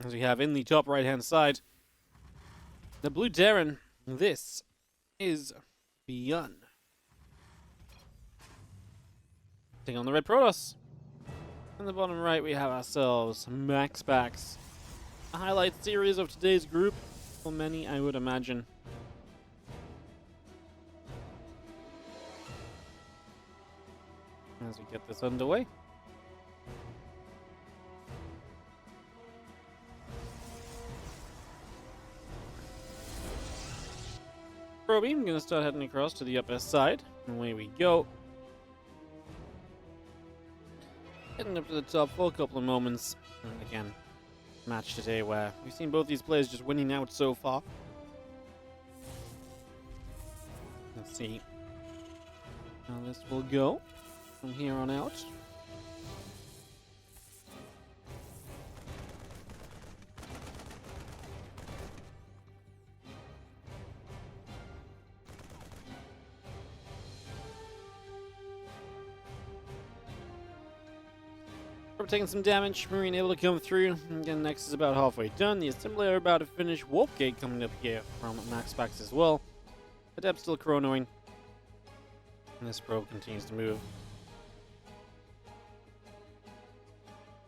As we have in the top right-hand side, the blue Terran. This is ByuN. Taking on the red Protoss. In the bottom right, we have ourselves MaxPax. A highlight series of today's group. For many, I would imagine. As we get this underway. Probing, I'm going to start heading across to the upper side. And away we go. Heading up to the top for a couple of moments. And again, match today where we've seen both these players just winning out so far. Let's see how this will go from here on out. We're taking some damage. Marine able to come through. Again, next is about halfway done. The assembly about to finish. Warp Gate coming up here from MaxPax as well. Adept still chronoing. And this probe continues to move.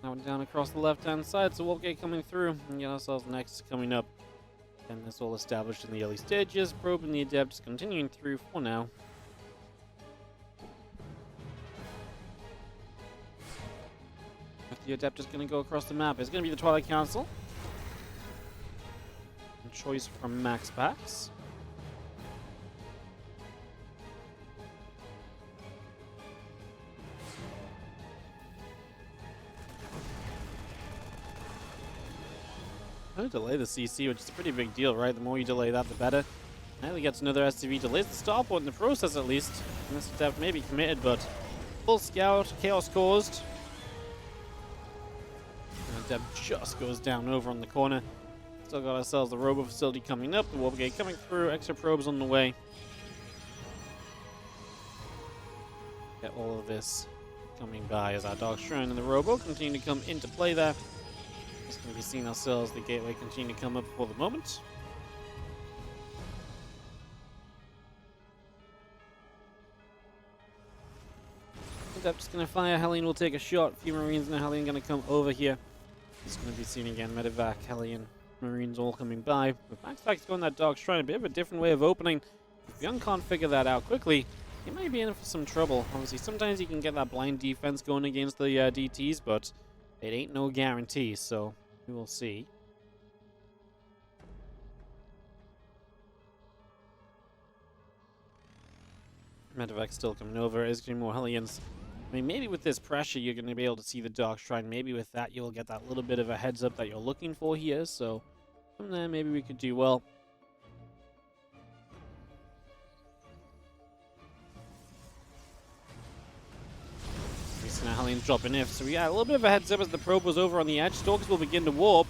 Now down across the left-hand side, so Warp Gate coming through. And get ourselves next coming up. And this all established in the early stages. Probe and the Adept continuing through for now. The Adept is going to go across the map. It's going to be the Twilight Council. A choice from MaxPax. I'm going to delay the CC, which is a pretty big deal, right? The more you delay that, the better. Now he gets another SCV. Delays the starport in the process, at least. And this Adept may be committed, but full scout, chaos caused. Deb just goes down over on the corner. Still got ourselves the robo facility coming up, the warp gate coming through, extra probes on the way. Get all of this coming by as our Dark Shrine and the robo continue to come into play there. Just going to be seeing ourselves the gateway continue to come up for the moment. Adept's going to fire, Hellion will take a shot, a few Marines and a Hellion going to come over here. It's going to be seen again, Medevac, Hellion, Marines all coming by. But MaxPax going that Dark Shrine, a bit of a different way of opening. If ByuN can't figure that out quickly, he might be in for some trouble. Obviously, sometimes you can get that blind defense going against the DTs, but it ain't no guarantee, so we will see. Medevac still coming over, is getting more Hellions. I mean, maybe with this pressure, you're going to be able to see the Dark Shrine. Maybe with that, you'll get that little bit of a heads up that you're looking for here. So, from there, maybe we could do well. We see now Hellions dropping if. So, we got a little bit of a heads up as the probe was over on the edge. Stalkers will begin to warp.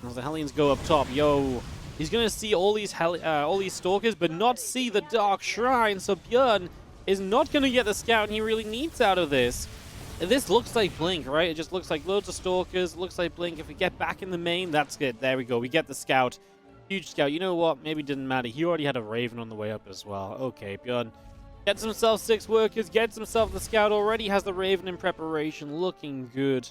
As the Hellions go up top. Yo, he's going to see all these Stalkers, but not see the Dark Shrine. So, ByuN is not going to get the scout he really needs out of this. This looks like Blink, right? It just looks like loads of Stalkers. It looks like Blink. If we get back in the main, that's good. There we go. We get the scout. Huge scout. You know what? Maybe it didn't matter. He already had a Raven on the way up as well. Okay, ByuN gets himself 6 workers. Gets himself the scout. Already has the Raven in preparation. Looking good.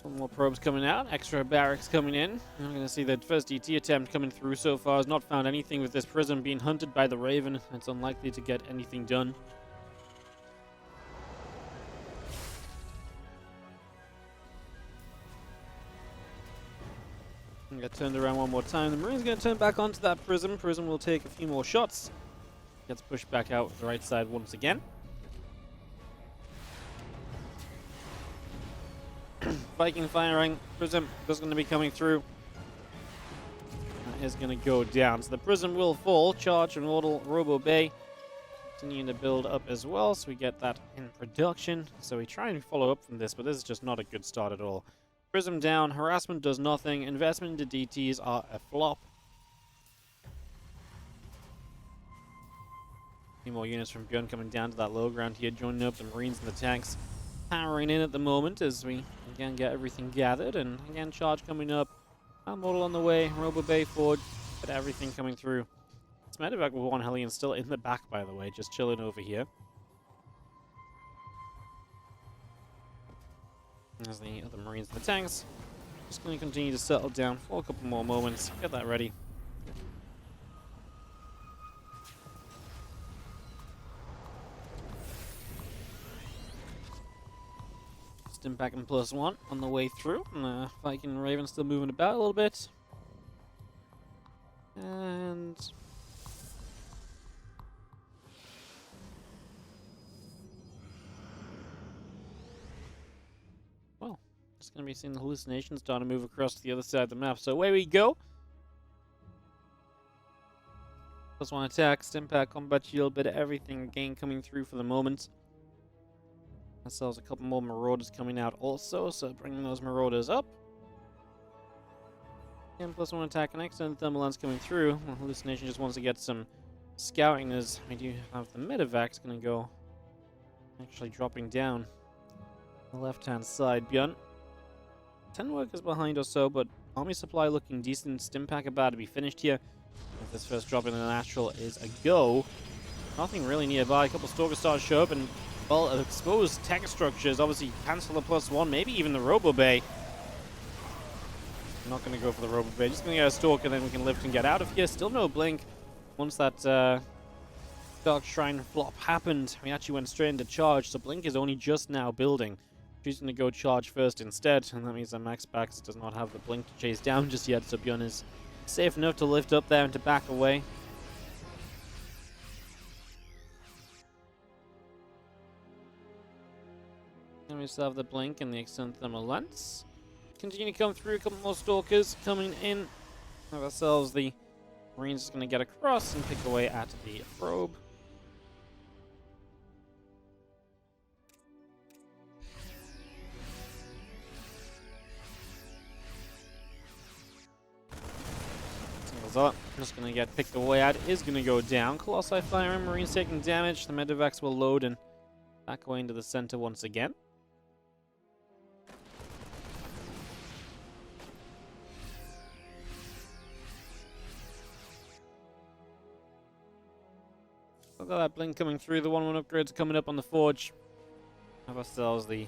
Some more probes coming out, extra barracks coming in. I'm going to see the first DT attempt coming through so far. Has not found anything with this prism being hunted by the Raven. It's unlikely to get anything done. Get turned around one more time. The Marine's going to turn back onto that prism. Prism will take a few more shots. Gets pushed back out the right side once again. Viking firing. Prism is going to be coming through. That is going to go down. So the Prism will fall. Charge and Robo Bay continuing to build up as well. So we get that in production. So we try and follow up from this, but this is just not a good start at all. Prism down. Harassment does nothing. Investment into DTs are a flop. few more units from ByuN coming down to that low ground here, joining up the Marines and the tanks, powering in at the moment as we again get everything gathered. And again, charge coming up. Our model on the way, Robo Bay forward, get everything coming through. It's medevac with one Hellion still in the back, by the way, just chilling over here. As the other Marines and the tanks just going to continue to settle down for a couple more moments. Get that ready. Stimpack and +1 on the way through. And Viking and Raven still moving about a little bit. And well, just going to be seeing the hallucinations starting to move across to the other side of the map. So away we go. +1 attack, Stimpack, combat shield, bit of everything again coming through for the moment. Ourselves a couple more Marauders coming out also, so bringing those Marauders up. And +1 attack and excellent thermal lens coming through. Well, hallucination just wants to get some scouting as we do have the medevac's going to go actually dropping down the left-hand side. ByuN, 10 workers behind or so, but army supply looking decent. Stimpack about to be finished here. If this first drop in the natural is a go. Nothing really nearby. A couple Stalkers start to show up, and well, exposed tech structures obviously cancel the +1, maybe even the Robo Bay. I'm not going to go for the Robo Bay, just going to get a Stalker, then we can lift and get out of here. Still no blink. Once that Dark Shrine flop happened, we actually went straight into charge, so blink is only just now building. Choosing to go charge first instead, and that means that MaxPax does not have the blink to chase down just yet, so ByuN is safe enough to lift up there and to back away. And we still have the blink and the extended thermal lens. Continue to come through, a couple more Stalkers coming in. Have ourselves the Marines just going to get across and pick away at the probe. Singles up, just going to get picked away at, is going to go down. Colossi firing, Marines taking damage. The medevacs will load and back away into the center once again. Look at that blink coming through. The 1-1 upgrades coming up on the forge. Have ourselves the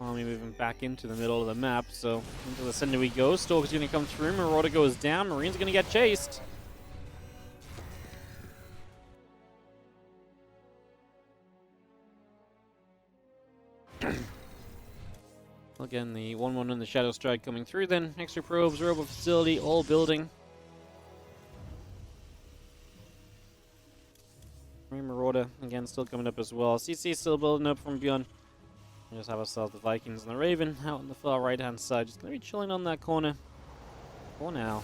army moving back into the middle of the map. So into the center we go. Stalker's going to come through. Marauder goes down. Marine's going to get chased. Again, the 1-1 and the Shadow Strike coming through then. Extra probes, Robo Facility, all building. Marauder, again, still coming up as well. CC still building up from ByuN. We just have ourselves the Vikings and the Raven out on the far right-hand side. Just going to be chilling on that corner for now.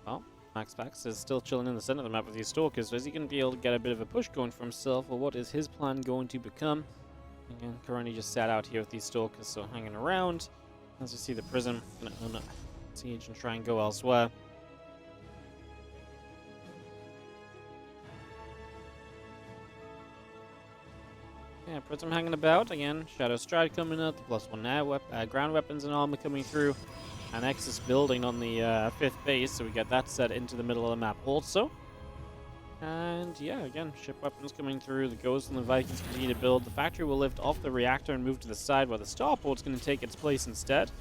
Well, MaxPax is still chilling in the center of the map with these Stalkers. So is he going to be able to get a bit of a push going for himself, or what is his plan going to become? Again, currently just sat out here with these Stalkers, so hanging around. As you see the Prism, gonna siege and try and go elsewhere. Yeah, Prism hanging about. Again, Shadow Stride coming up, the +1 now, ground weapons and armor coming through. And Nexus building on the 5th base, so we get that set into the middle of the map also. And yeah, again, ship weapons coming through. The Ghosts and the Vikings continue to build. The factory will lift off the reactor and move to the side while the starport's going to take its place instead.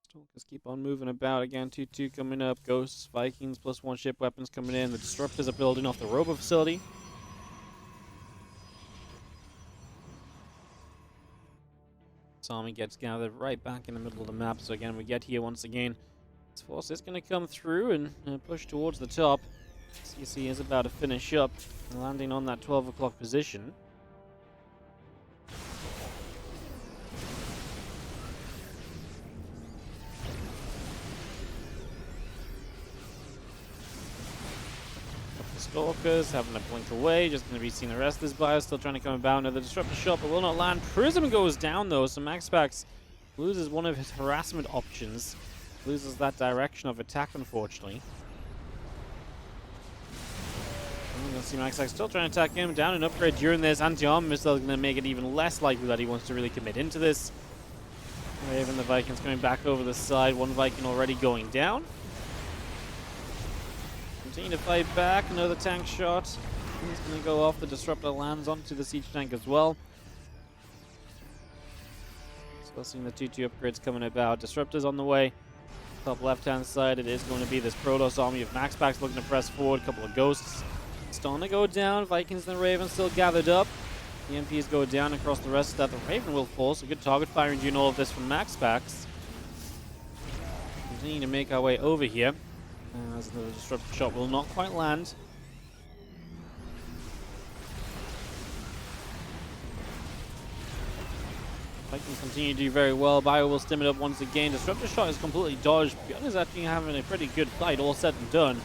Stalkers keep on moving about. Again, 2-2 coming up. Ghosts, Vikings, +1 ship weapons coming in. The Disruptors are building off the Robo Facility. This army gets gathered right back in the middle of the map. So again, we get here once again. This force is going to come through and push towards the top. CC is about to finish up, landing on that 12 o'clock position. Stalkers having to blink away, just going to be seeing the rest of this Bio, still trying to come about. Another Disruptor shot, but will not land. Prism goes down though, so MaxPax loses one of his harassment options. Loses that direction of attack, unfortunately. I'm going to see MaxPax still trying to attack him. Down an upgrade during this. Anti-armor missile is going to make it even less likely that he wants to really commit into this. Raven, the Vikings coming back over the side. One Viking already going down. Continue to fight back. Another tank shot. He's going to go off. The Disruptor lands onto the siege tank as well. Still seeing the 2-2 upgrades coming about. Disruptors on the way. Top left-hand side, it is going to be this Protoss army of MaxPax looking to press forward. A couple of Ghosts starting to go down. Vikings and the Raven still gathered up. The MPs go down across the rest of that. The Raven will fall, so good target firing doing all of this from MaxPax. Continue to make our way over here. As the Disruptor shot will not quite land. Vikings continue to do very well. Bio will stim it up once again. Disruptor shot is completely dodged. ByuN is actually having a pretty good fight, all said and done.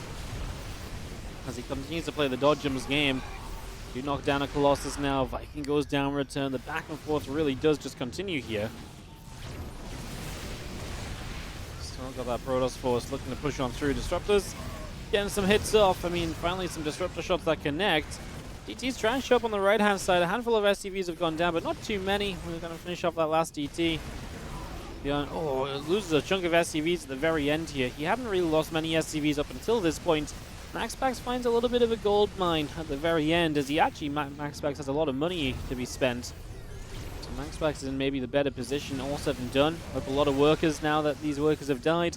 As he continues to play the dodgems game. Do knock down a Colossus now. Viking goes down, return. The back and forth really does just continue here. Still got that Protoss force looking to push on through. Disruptors getting some hits off. I mean, finally some Disruptor shots that connect. DT's trying to show up on the right-hand side. A handful of SCVs have gone down, but not too many. We're going to finish off that last DT. ByuN, oh, it loses a chunk of SCVs at the very end here. He hadn't really lost many SCVs up until this point. MaxPax finds a little bit of a gold mine at the very end, as he actually, MaxPax has a lot of money to be spent. So MaxPax is in maybe the better position, all said and done. Hope a lot of workers now that these workers have died.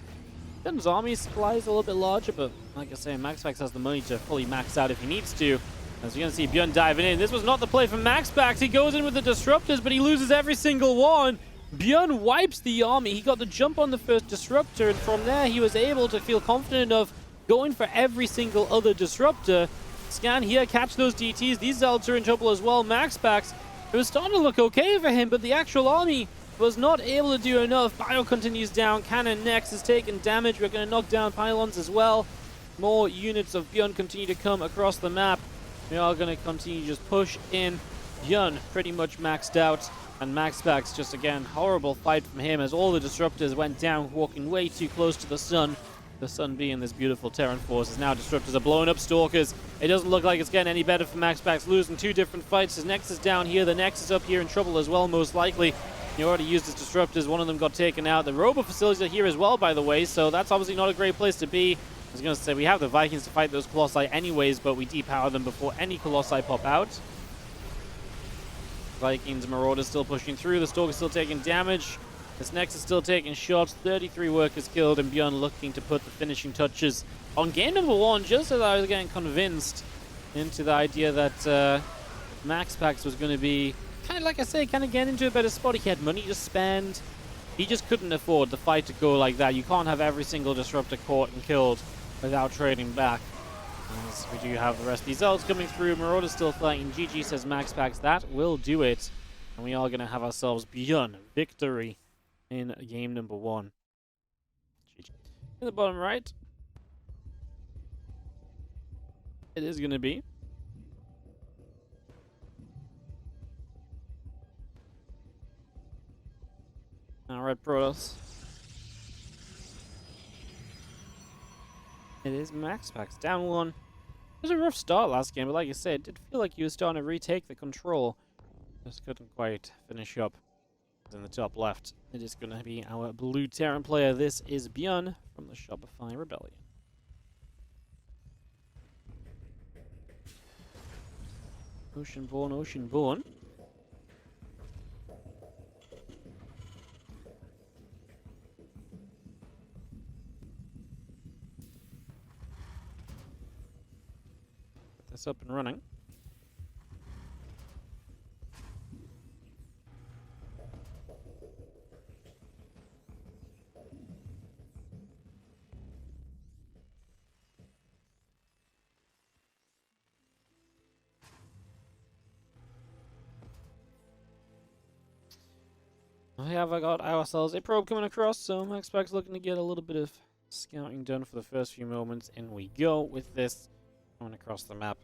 ByuN's army supply is a little bit larger, but like I say, MaxPax has the money to fully max out if he needs to. As you're going to see ByuN diving in. This was not the play from MaxPax. He goes in with the Disruptors, but he loses every single one. ByuN wipes the army. He got the jump on the first Disruptor, and from there he was able to feel confident enough going for every single other Disruptor. Scan here, catch those DTs. These Zelts are in trouble as well. MaxPax, it was starting to look okay for him, but the actual army was not able to do enough. Bio continues down. Cannon next is taking damage. We're going to knock down pylons as well. More units of ByuN continue to come across the map. We are going to continue to just push in. ByuN pretty much maxed out. And MaxPax, just again, horrible fight from him as all the Disruptors went down, walking way too close to the sun. The sun being this beautiful Terran force. As now Disruptors are blowing up Stalkers. It doesn't look like it's getting any better for MaxPax, losing two different fights. His Nexus down here. The Nexus up here in trouble as well, most likely. He already used his Disruptors. One of them got taken out. The Robo facilities are here as well, by the way, so that's obviously not a great place to be. I was going to say, we have the Vikings to fight those Colossi anyways, but we depower them before any Colossi pop out. Vikings, Marauders still pushing through. The Stalker's still taking damage. This Nexus still taking shots. 33 workers killed, and ByuN looking to put the finishing touches on game number one, just as I was getting convinced into the idea that MaxPax was going to be, kind of like I say, kind of getting into a better spot. He had money to spend. He just couldn't afford the fight to go like that. You can't have every single Disruptor caught and killed without trading back. As we do have the rest of these Zelts coming through. Marauder's still fighting. GG says MaxPax. That will do it. And we are going to have ourselves ByuN victory in game number one. GG. In the bottom right, it is going to be our red Protoss. It is MaxPax down one. It was a rough start last game, but like I said, it did feel like he was starting to retake the control. Just couldn't quite finish up. In the top left, it is going to be our blue Terran player. This is ByuN from the Shopify Rebellion. Oceanborn, Oceanborn. Put this up and running. We have got ourselves a probe coming across, so MaxPax looking to get a little bit of scouting done for the first few moments. In we go with this. Going across the map.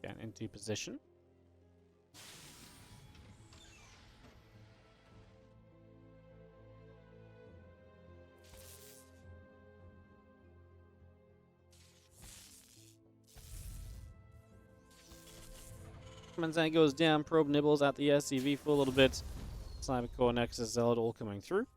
Getting into position. Manzan goes down, Probe nibbles at the SCV for a little bit. Cybercore, Nexus, Zealot all coming through.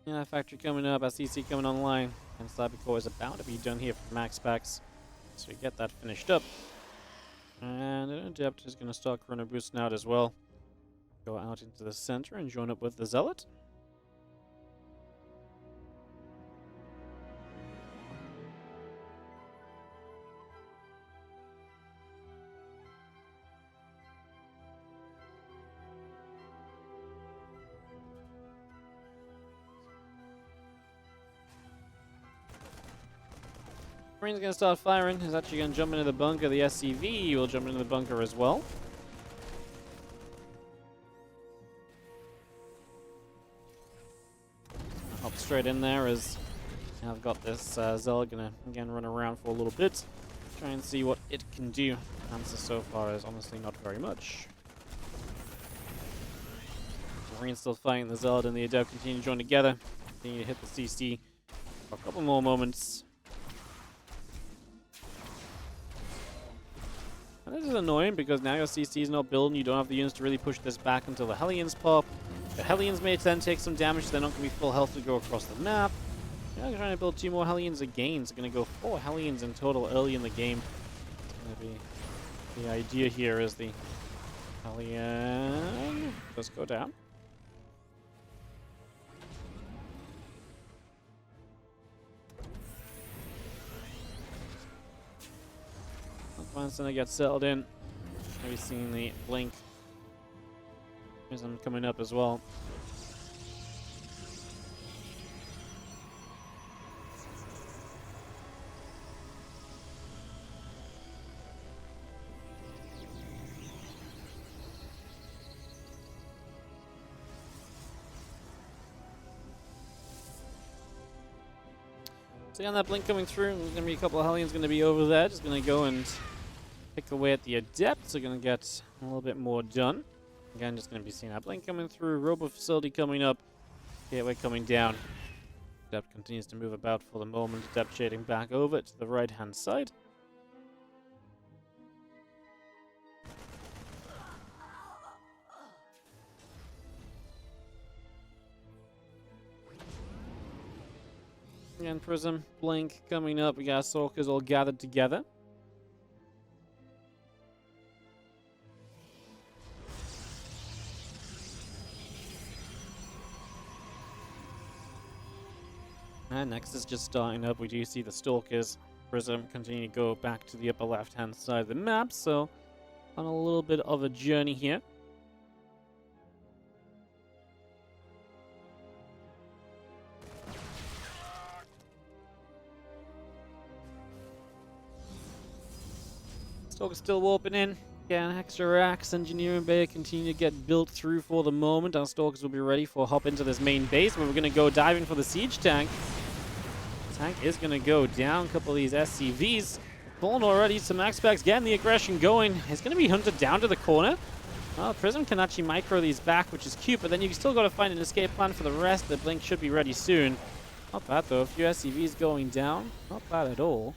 Yeah, factory coming up, SCC coming online, and Cybercore is about to be done here for MaxPax. So we get that finished up. And Adept is going to start Chrono Boosting out as well. Go out into the center and join up with the Zealot. Marine's going to start firing. He's actually going to jump into the bunker. The SCV will jump into the bunker as well. Hop straight in there as I've got this Zealot going to again run around for a little bit. Try and see what it can do. Answer so far is honestly not very much. Marine's still fighting the Zealot and the Adept continue to join together. Continue to hit the CC for a couple more moments. And this is annoying because now your CC is not building. You don't have the units to really push this back until the Hellions pop. The Hellions may then take some damage. They're not going to be full health to go across the map. Now they're trying to build 2 more Hellions again. It's going to go 4 Hellions in total early in the game. It's going to be the idea here is the Hellion does go down. Once then I get settled in, maybe seeing the blink. There's them coming up as well. See on that blink coming through, there's going to be a couple of Hellions going to be over there. Just going to go and pick away at the Adepts. They're going to get a little bit more done. Again, just going to be seeing that blink coming through. Robo Facility coming up. Gateway coming down. Adept continues to move about for the moment. Adept shading back over to the right-hand side. Again, Prism, Blink coming up. We got Stalkers all gathered together. And next is just starting up. We do see the Stalkers, Prism continue to go back to the upper left-hand side of the map. So on a little bit of a journey here. Stalkers still warping in. Again, extra racks, Engineering Bay continue to get built through for the moment. Our Stalkers will be ready for a hop into this main base where we're going to go diving for the Siege Tank. Tank is going to go down. A couple of these SCVs falling already. So MaxPax getting the aggression going. It's going to be hunted down to the corner. Well, Prism can actually micro these back, which is cute, but then you still got to find an escape plan for the rest. The Blink should be ready soon. Not bad though. A few SCVs going down. Not bad at all.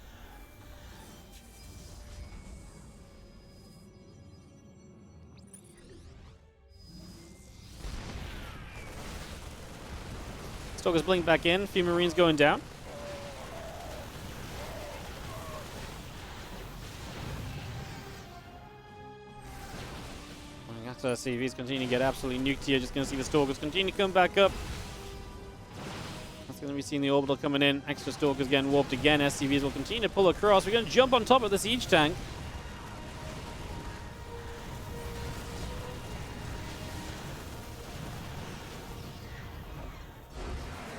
Stalkers blink back in. A few Marines going down. SCVs continue to get absolutely nuked here. Just going to see the Stalkers continue to come back up. That's going to be seeing the Orbital coming in. Extra Stalkers getting warped again. SCVs will continue to pull across. We're going to jump on top of the Siege Tank.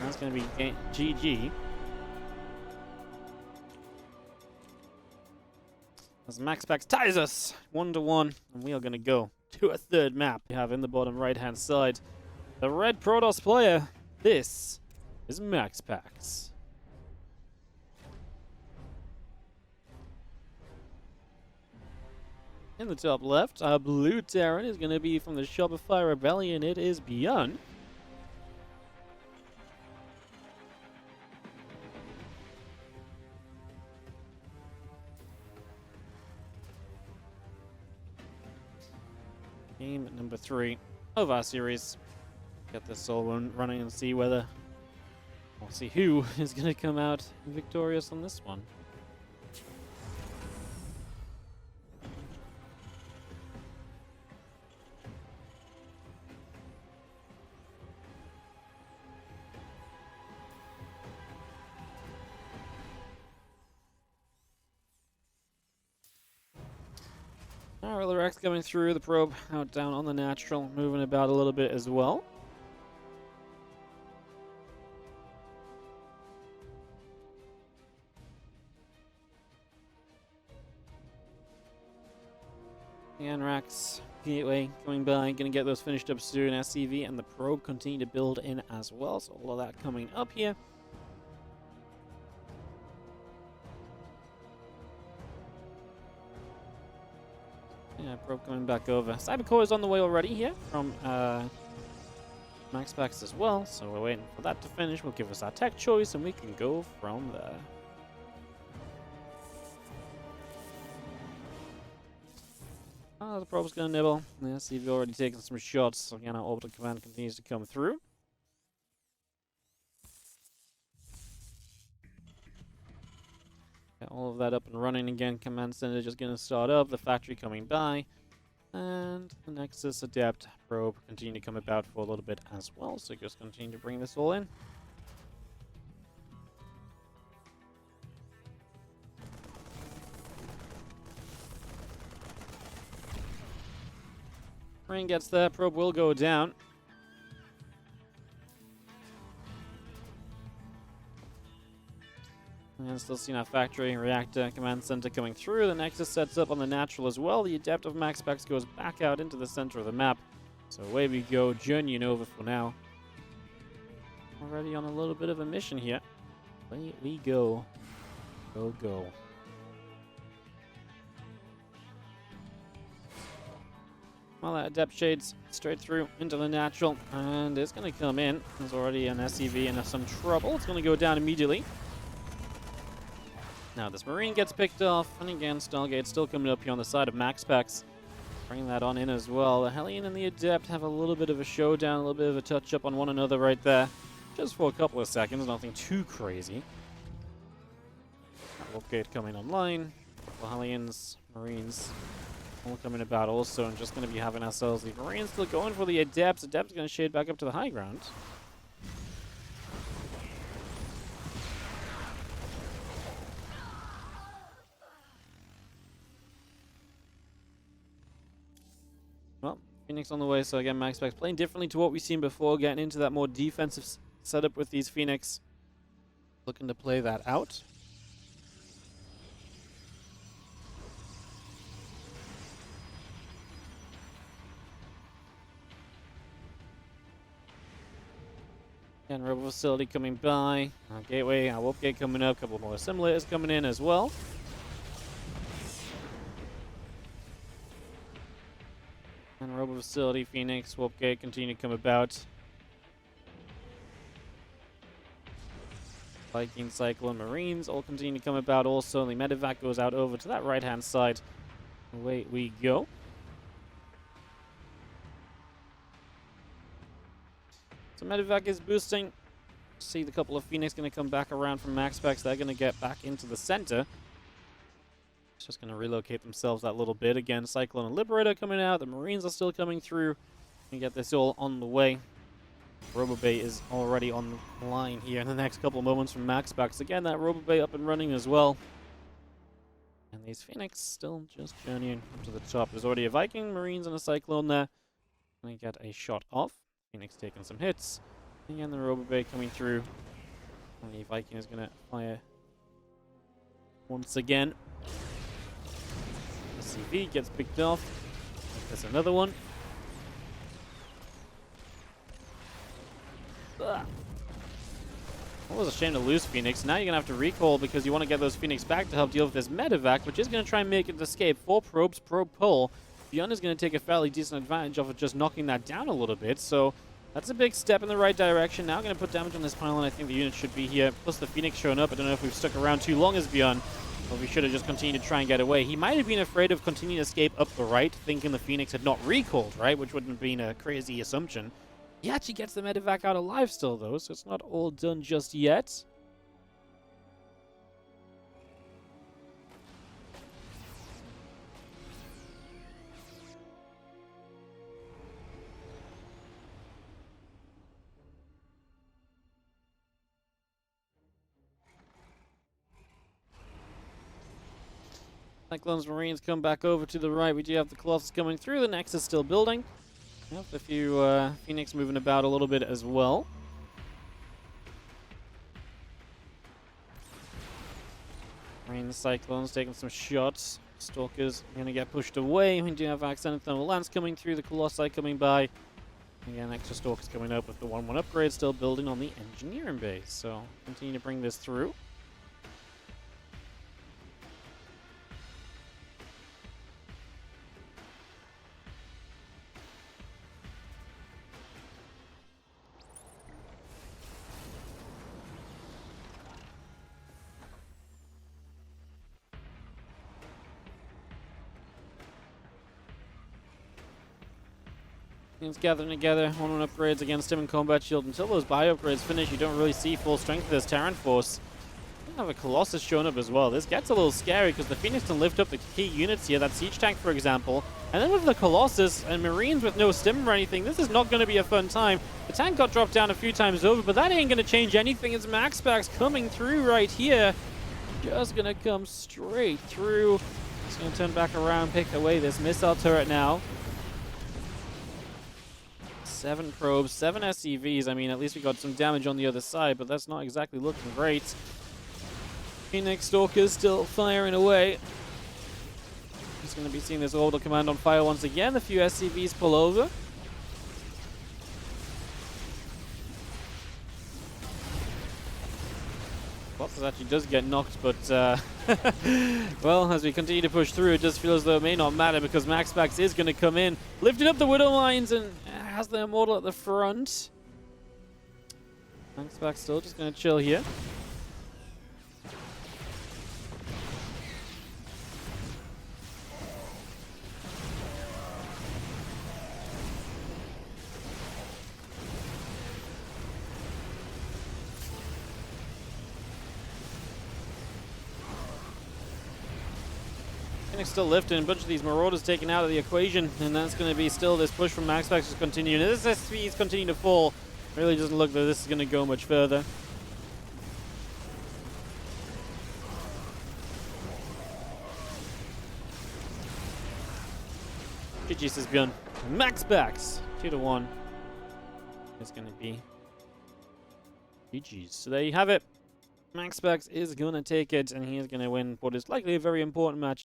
That's going to be GG. As MaxPax ties us 1-1, and we are going to go to a third map. We have in the bottom right-hand side the red Protoss player This is MaxPax. In the top left, our blue Terran is going to be from the Shopify Rebellion. It is ByuN. Game number 3 of our series. Get this all running and see whether, we'll see who is going to come out victorious on this one. Alright, the Rex coming through, the probe out down on the natural, moving about a little bit as well. And Rex, Gateway coming by, gonna get those finished up soon. SCV and the probe continue to build in as well, so all of that coming up here. Yeah, probe coming back over. Cybercore is on the way already here from MaxPax as well, so we're waiting for that to finish. Will give us our tech choice, and we can go from there. The probe's gonna nibble. The SCV already taken some shots, so again our orbital command continues to come through. Got all of that up and running again. Command center just gonna start up. The factory coming by. And the Nexus Adept probe continue to come about for a little bit as well. So just continue to bring this all in. Marine gets there. Probe will go down. And still seeing our factory, reactor, command center coming through. The Nexus sets up on the natural as well. The Adept of MaxPax goes back out into the center of the map. So away we go. Journeying over for now. Already on a little bit of a mission here. Away we go. Go, go. Well, that Adept shades straight through into the natural. And it's going to come in. There's already an SCV in some trouble. It's going to go down immediately. Now this Marine gets picked off, and again, Stargate still coming up here on the side of MaxPax. Bring that on in as well. The Hellion and the Adept have a little bit of a showdown, a little bit of a touch-up on one another right there. Just for a couple of seconds, nothing too crazy. Wolfgate coming online. The Hellions, Marines, all coming about also, and just going to be having ourselves the Marines still going for the Adepts. Adepts going to shade back up to the high ground. Well, Phoenix on the way, so again, MaxPax playing differently to what we've seen before, getting into that more defensive setup with these Phoenix. Looking to play that out. Again, Rebel Facility coming by. Our Gateway, our Warp Gate coming up, a couple more assimilators coming in as well. And Robo Facility, Phoenix, Warp Gate continue to come about. Viking, Cyclone, Marines all continue to come about also. And the Medevac goes out over to that right-hand side. Away we go. So Medevac is boosting. See the couple of Phoenix going to come back around from MaxPax. They're going to get back into the center. Just going to relocate themselves that little bit. Again, Cyclone and Liberator coming out. The Marines are still coming through. And get this all on the way. Robobay is already on the line here in the next couple of moments from MaxPax. Again, that Robobay up and running as well. And these Phoenix still just journeying up to the top. There's already a Viking, Marines, and a Cyclone there. Going to get a shot off. Phoenix taking some hits. Again, the Robobay coming through. And the Viking is going to fire once again. CV gets picked off. There's another one. It was a shame to lose Phoenix. Now you're going to have to recall because you want to get those Phoenix back to help deal with this medevac, which is going to try and make it escape. 4 probes, probe pull. ByuN is going to take a fairly decent advantage of just knocking that down a little bit. So that's a big step in the right direction. Now going to put damage on this pylon. I think the unit should be here. Plus the Phoenix showing up. I don't know if we've stuck around too long as ByuN. Or we should have just continued to try and get away. He might have been afraid of continuing to escape up the right, thinking the Phoenix had not recalled, right? Which wouldn't have been a crazy assumption. He actually gets the medevac out alive still, though, so it's not all done just yet. Cyclones Marines come back over to the right. We do have the Colossus coming through. The Nexus still building. Yep, a few Phoenix moving about a little bit as well. Marine Cyclones taking some shots. Stalkers are going to get pushed away. We do have Accidental Thermal Lance coming through. The Colossi coming by. Again, extra Stalkers coming up with the 1-1 upgrade. Still building on the Engineering base. So continue to bring this through. It's gathering together, 1-1 upgrades against him in Combat Shield. Until those bio upgrades finish, you don't really see full strength of this Terran force. We have a Colossus showing up as well. This gets a little scary because the Phoenix can lift up the key units here. That Siege Tank, for example. And then with the Colossus and Marines with no stim or anything, this is not going to be a fun time. The tank got dropped down a few times over, but that ain't going to change anything. It's MaxPax coming through right here. Just going to come straight through. It's going to turn back around, pick away this missile turret now. 7 probes, 7 SCVs. I mean, at least we got some damage on the other side, but that's not exactly looking great. Phoenix Stalkers still firing away. He's going to be seeing this orbital command on fire once again. A few SCVs pull over. Colossus actually does get knocked, but well, as we continue to push through, it just feels as though it may not matter because MaxPax is going to come in, lifting up the Widow Mines and has the Immortal at the front. MaxPax still just going to chill here. Still lifting, a bunch of these Marauders taken out of the equation, and that's going to be still this push from MaxPax is continuing. As this SP is continuing to fall, really doesn't look that this is going to go much further. GG says ByuN. MaxPax 2-1 is going to be GG's. So there you have it. MaxPax is going to take it, and he is going to win what is likely a very important match.